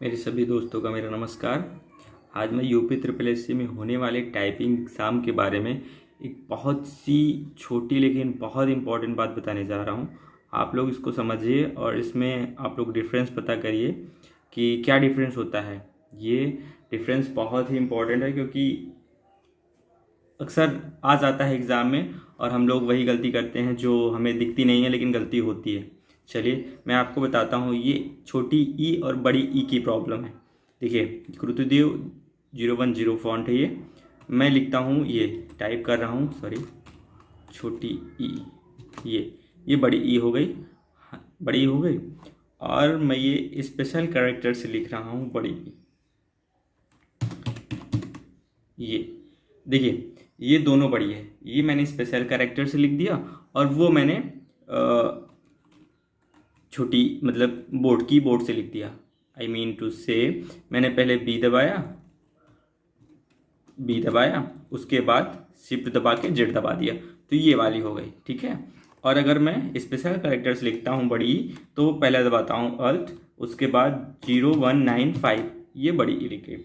मेरे सभी दोस्तों का मेरा नमस्कार। आज मैं यूपी ट्रिपल एस सी में होने वाले टाइपिंग एग्ज़ाम के बारे में एक बहुत सी छोटी लेकिन बहुत इम्पॉर्टेंट बात बताने जा रहा हूँ। आप लोग इसको समझिए और इसमें आप लोग डिफरेंस पता करिए कि क्या डिफरेंस होता है। ये डिफरेंस बहुत ही इम्पॉर्टेंट है क्योंकि अक्सर आ जाता है एग्ज़ाम में और हम लोग वही गलती करते हैं जो हमें दिखती नहीं है लेकिन गलती होती है। चलिए मैं आपको बताता हूँ, ये छोटी ई और बड़ी ई की प्रॉब्लम है। देखिए, कृतदेव 010 फॉन्ट है ये। मैं लिखता हूँ, ये टाइप कर रहा हूँ, सॉरी, छोटी ई, ये बड़ी ई हो गई, बड़ी ई हो गई। और मैं ये स्पेशल कैरेक्टर से लिख रहा हूँ बड़ी ई। ये देखिए, ये दोनों बड़ी है, ये मैंने स्पेशल कैरेक्टर से लिख दिया और वो मैंने छोटी मतलब बोर्ड से लिख दिया। आई मीन टू से मैंने पहले बी दबाया, उसके बाद शिफ्ट दबा के जेड दबा दिया, तो ये वाली हो गई, ठीक है। और अगर मैं स्पेशल कैरेक्टर्स लिखता हूँ बड़ी तो पहले दबाता हूँ अल्ट, उसके बाद 0195, ये बड़ी ई लिख गई।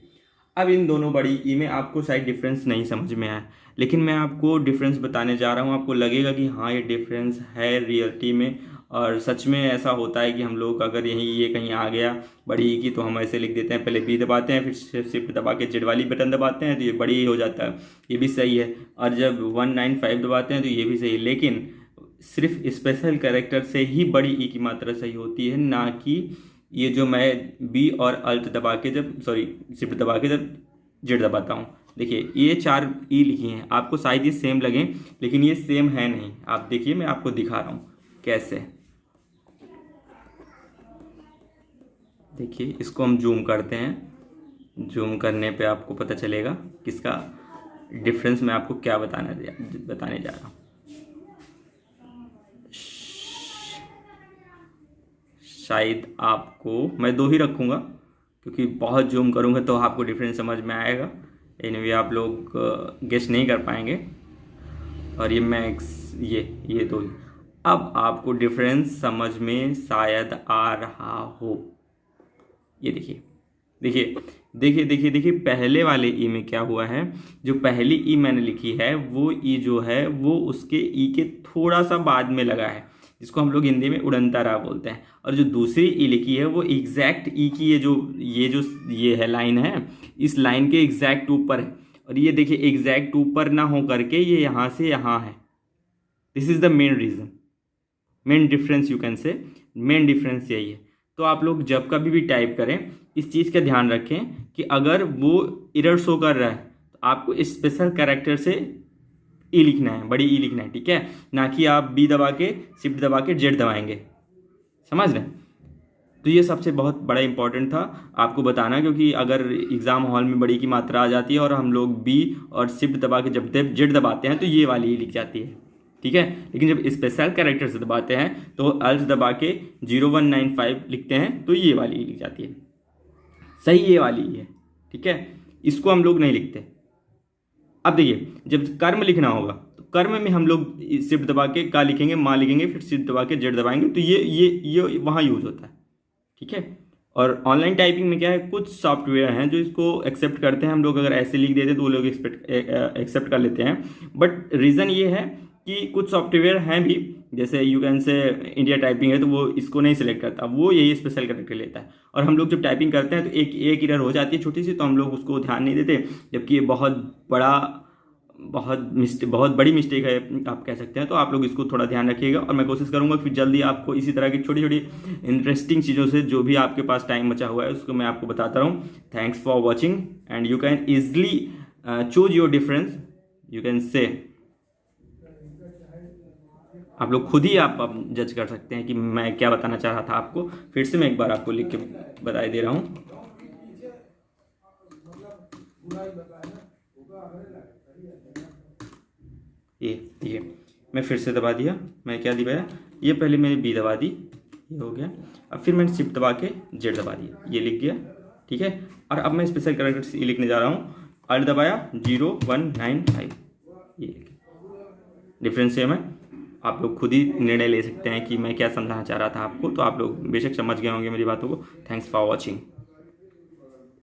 अब इन दोनों बड़ी ई में आपको शायद डिफरेंस नहीं समझ में आया, लेकिन मैं आपको डिफरेंस बताने जा रहा हूँ। आपको लगेगा कि हाँ, ये डिफरेंस है रियलिटी में, और सच में ऐसा होता है कि हम लोग अगर यहीं ये कहीं आ गया बड़ी ई की तो हम ऐसे लिख देते हैं, पहले बी दबाते हैं फिर शिफ्ट दबा के जेड वाली बटन दबाते हैं तो ये बड़ी ई हो जाता है, ये भी सही है। और जब 195 दबाते हैं तो ये भी सही है, लेकिन सिर्फ स्पेशल कैरेक्टर से ही बड़ी ई की मात्रा सही होती है, ना कि ये जो मैं बी और अल्ट दबा के जब शिफ्ट दबा के जब जेड दबाता हूँ। देखिए, ये 4 ई लिखी हैं, आपको शायद ये सेम लगें लेकिन ये सेम है नहीं। आप देखिए, मैं आपको दिखा रहा हूँ कैसे। देखिए, इसको हम जूम करते हैं, जूम करने पे आपको पता चलेगा किसका डिफरेंस मैं आपको क्या बताने जा रहा हूँ। शायद आपको मैं 2 ही रखूँगा क्योंकि बहुत जूम करूँगा तो आपको डिफरेंस समझ में आएगा। एनीवे, आप लोग गेस नहीं कर पाएंगे। और ये मैक्स, ये 2 ही। अब आपको डिफरेंस समझ में शायद आ रहा हो। ये देखिए, पहले वाले ई में क्या हुआ है, जो पहली ई मैंने लिखी है वो ई जो है वो उसके ई के थोड़ा सा बाद में लगा है, जिसको हम लोग हिंदी में उड़नता रहा बोलते हैं। और जो दूसरी ई लिखी है वो एग्जैक्ट ई की ये है लाइन है, इस लाइन के एग्जैक्ट ऊपर है। और ये देखिए, एग्जैक्ट ऊपर ना हो करके ये यहाँ से यहाँ है। This is the main reason, main difference, you can say main difference यही है। तो आप लोग जब कभी भी टाइप करें इस चीज़ का ध्यान रखें कि अगर वो एरर शो कर रहा है तो आपको स्पेशल कैरेक्टर से ई लिखना है, बड़ी ई लिखना है, ठीक है, ना कि आप बी दबा के शिफ्ट दबा के जेड दबाएंगे। समझ रहे हैं? तो ये सबसे बहुत बड़ा इंपॉर्टेंट था आपको बताना, क्योंकि अगर एग्ज़ाम हॉल में बड़ी की मात्रा आ जाती है और हम लोग बी और शिफ्ट दबा के जब जेड दबाते हैं तो ये वाली ई लिख जाती है, ठीक है। लेकिन जब स्पेशल कैरेक्टर से दबाते हैं तो अल्ट दबा के 0195 लिखते हैं तो ये वाली लिख जाती है, सही ये वाली है, ठीक है। इसको हम लोग नहीं लिखते। अब देखिए, जब कर्म लिखना होगा तो कर्म में हम लोग शिफ्ट दबा के का लिखेंगे, माँ लिखेंगे, फिर शिफ्ट दबा के जेड दबाएंगे, तो ये वहाँ यूज होता है, ठीक है। और ऑनलाइन टाइपिंग में क्या है, कुछ सॉफ्टवेयर हैं जो इसको एक्सेप्ट करते हैं। हम लोग अगर ऐसे लिख देते तो वो लोग एक्सेप्ट कर लेते हैं, बट रीज़न ये है कि कुछ सॉफ्टवेयर हैं भी, जैसे you can say India typing है तो वो इसको नहीं सिलेक्ट करता, वो यही स्पेशल कैरेक्टर लेता है। और हम लोग जब टाइपिंग करते हैं तो एक एरर हो जाती है छोटी सी, तो हम लोग उसको ध्यान नहीं देते, जबकि ये बहुत बड़ी मिस्टेक है आप कह सकते हैं। तो आप लोग इसको थोड़ा ध्यान रखिएगा और मैं कोशिश करूंगा कि जल्दी आपको इसी तरह की छोटी छोटी इंटरेस्टिंग चीज़ों से जो भी आपके पास टाइम बचा हुआ है उसको मैं आपको बताता रहूँ। Thanks for watching and you can easily choose your difference, you can say. आप लोग खुद ही आप जज कर सकते हैं कि मैं क्या बताना चाह रहा था आपको। फिर से मैं एक बार आपको लिख के बता दे रहा हूँ। ये मैं फिर से दबा दिया, मैं क्या दबाया, ये पहले मैंने बी दबा दी, ये हो गया। अब फिर मैंने शिफ्ट दबा के जेड दबा दिया, ये लिख गया, ठीक है। और अब मैं स्पेशल कैरेक्टर से लिखने जा रहा हूँ, अल्ट दबाया 0195, ये डिफरेंस सेम है। आप लोग खुद ही निर्णय ले सकते हैं कि मैं क्या समझाना चाह रहा था आपको। तो आप लोग बेशक समझ गए होंगे मेरी बातों को। Thanks for watching.